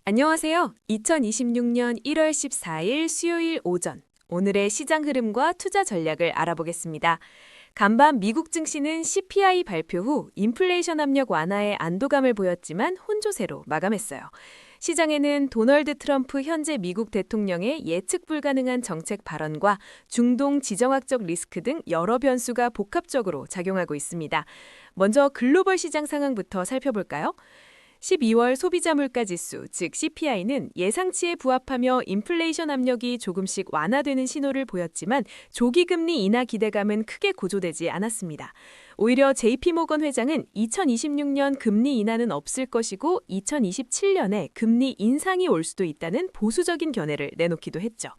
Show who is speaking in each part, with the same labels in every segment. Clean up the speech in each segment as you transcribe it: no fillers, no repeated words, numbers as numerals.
Speaker 1: 안녕하세요. 2026년 1월 14일 수요일 오전, 오늘의 시장 흐름과 투자 전략을 알아보겠습니다. 간밤 미국 증시는 CPI 발표 후 인플레이션 압력 완화에 안도감을 보였지만 혼조세로 마감했어요. 시장에는 도널드 트럼프 현재 미국 대통령의 예측 불가능한 정책 발언과 중동 지정학적 리스크 등 여러 변수가 복합적으로 작용하고 있습니다. 먼저 글로벌 시장 상황부터 살펴볼까요? 12월 소비자 물가 지수, 즉 CPI는 예상치에 부합하며 인플레이션 압력이 조금씩 완화되는 신호를 보였지만 조기 금리 인하 기대감은 크게 고조되지 않았습니다. 오히려 JP모건 회장은 2026년 금리 인하는 없을 것이고 2027년에 금리 인상이 올 수도 있다는 보수적인 견해를 내놓기도 했죠.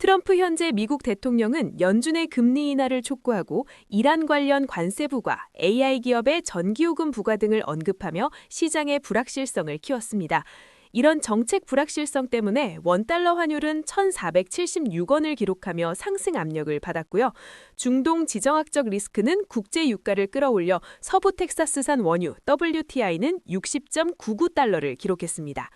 Speaker 1: 트럼프 현재 미국 대통령은 연준의 금리 인하를 촉구하고 이란 관련 관세 부과, AI 기업의 전기요금 부과 등을 언급하며 시장의 불확실성을 키웠습니다. 이런 정책 불확실성 때문에 원달러 환율은 1,476원을 기록하며 상승 압력을 받았고요. 중동 지정학적 리스크는 국제 유가를 끌어올려 서부 텍사스산 원유 WTI는 60.99달러를 기록했습니다.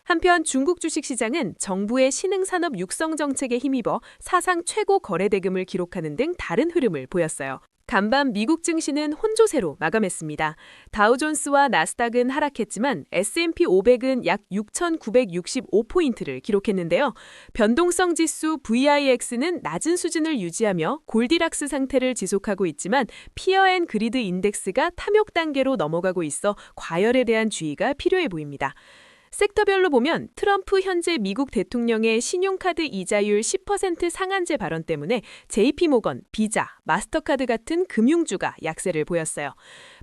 Speaker 1: 한편 중국 주식시장은 정부의 신흥산업 육성 정책에 힘입어 사상 최고 거래 대금을 기록하는 등 다른 흐름을 보였어요. 간밤 미국 증시는 혼조세로 마감했습니다. 다우존스와 나스닥은 하락했지만 S&P 500은 약 6,965포인트를 기록했는데요. 변동성 지수 VIX는 낮은 수준을 유지하며 골디락스 상태를 지속하고 있지만 피어 앤 그리드 인덱스가 탐욕 단계로 넘어가고 있어 과열에 대한 주의가 필요해 보입니다. 섹터별로 보면 트럼프 현재 미국 대통령의 신용카드 이자율 10% 상한제 발언 때문에 JP모건, 비자, 마스터카드 같은 금융주가 약세를 보였어요.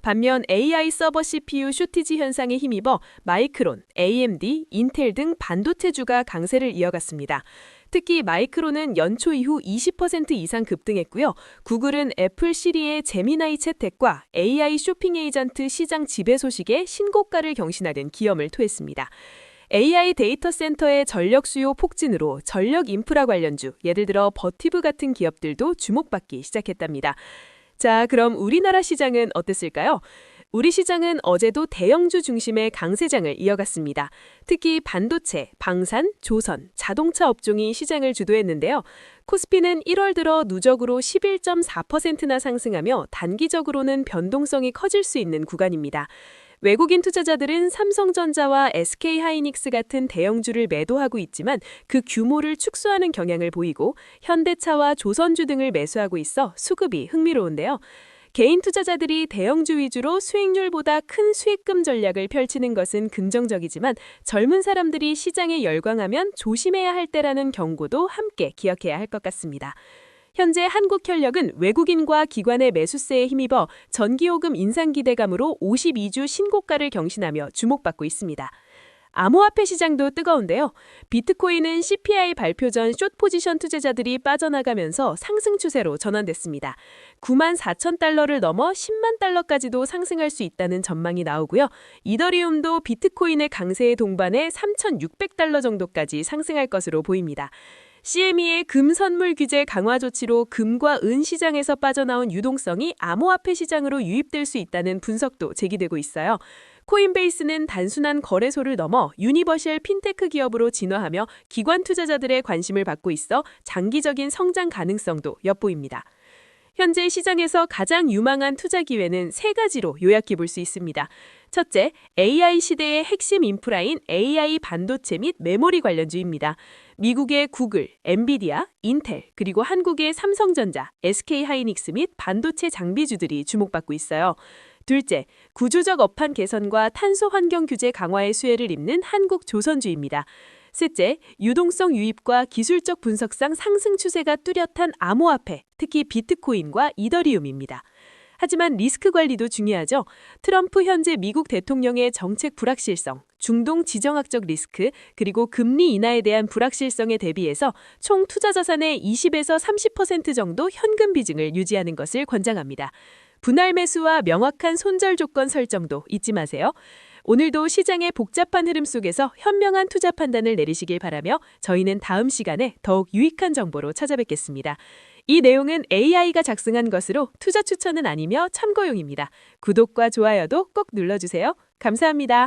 Speaker 1: 반면 AI 서버 CPU 쇼티지 현상에 힘입어 마이크론, AMD, 인텔 등 반도체주가 강세를 이어갔습니다. 특히 마이크론은 연초 이후 20% 이상 급등했고요. 구글은 애플 시리의 제미나이 채택과 AI 쇼핑 에이전트 시장 지배 소식에 신고가를 경신하는 기염을 토했습니다. AI 데이터 센터의 전력 수요 폭진으로 전력 인프라 관련주, 예를 들어 버티브 같은 기업들도 주목받기 시작했답니다. 자, 그럼 우리나라 시장은 어땠을까요? 우리 시장은 어제도 대형주 중심의 강세장을 이어갔습니다. 특히 반도체, 방산, 조선, 자동차 업종이 시장을 주도했는데요. 코스피는 1월 들어 누적으로 11.4%나 상승하며 단기적으로는 변동성이 커질 수 있는 구간입니다. 외국인 투자자들은 삼성전자와 SK하이닉스 같은 대형주를 매도하고 있지만 그 규모를 축소하는 경향을 보이고 현대차와 조선주 등을 매수하고 있어 수급이 흥미로운데요. 개인 투자자들이 대형주 위주로 수익률보다 큰 수익금 전략을 펼치는 것은 긍정적이지만 젊은 사람들이 시장에 열광하면 조심해야 할 때라는 경고도 함께 기억해야 할 것 같습니다. 현재 한국현력은 외국인과 기관의 매수세에 힘입어 전기요금 인상 기대감으로 52주 신고가를 경신하며 주목받고 있습니다. 암호화폐 시장도 뜨거운데요. 비트코인은 CPI 발표 전 숏 포지션 투자자들이 빠져나가면서 상승 추세로 전환됐습니다. 94,000달러를 넘어 10만 달러까지도 상승할 수 있다는 전망이 나오고요. 이더리움도 비트코인의 강세에 동반해 3,600달러 정도까지 상승할 것으로 보입니다. CME의 금 선물 규제 강화 조치로 금과 은 시장에서 빠져나온 유동성이 암호화폐 시장으로 유입될 수 있다는 분석도 제기되고 있어요. 코인베이스는 단순한 거래소를 넘어 유니버셜 핀테크 기업으로 진화하며 기관 투자자들의 관심을 받고 있어 장기적인 성장 가능성도 엿보입니다. 현재 시장에서 가장 유망한 투자 기회는 세 가지로 요약해 볼 수 있습니다. 첫째, AI 시대의 핵심 인프라인 AI 반도체 및 메모리 관련주입니다. 미국의 구글, 엔비디아, 인텔, 그리고 한국의 삼성전자, SK하이닉스 및 반도체 장비주들이 주목받고 있어요. 둘째, 구조적 업황 개선과 탄소 환경 규제 강화의 수혜를 잇는 한국 조선주입니다. 셋째, 유동성 유입과 기술적 분석상 상승 추세가 뚜렷한 암호화폐, 특히 비트코인과 이더리움입니다. 하지만 리스크 관리도 중요하죠. 트럼프 현재 미국 대통령의 정책 불확실성, 중동 지정학적 리스크, 그리고 금리 인하에 대한 불확실성에 대비해서 총 투자 자산의 20에서 30% 정도 현금 비중을 유지하는 것을 권장합니다. 분할 매수와 명확한 손절 조건 설정도 잊지 마세요. 오늘도 시장의 복잡한 흐름 속에서 현명한 투자 판단을 내리시길 바라며 저희는 다음 시간에 더욱 유익한 정보로 찾아뵙겠습니다. 이 내용은 AI가 작성한 것으로 투자 추천은 아니며 참고용입니다. 구독과 좋아요도 꼭 눌러주세요. 감사합니다.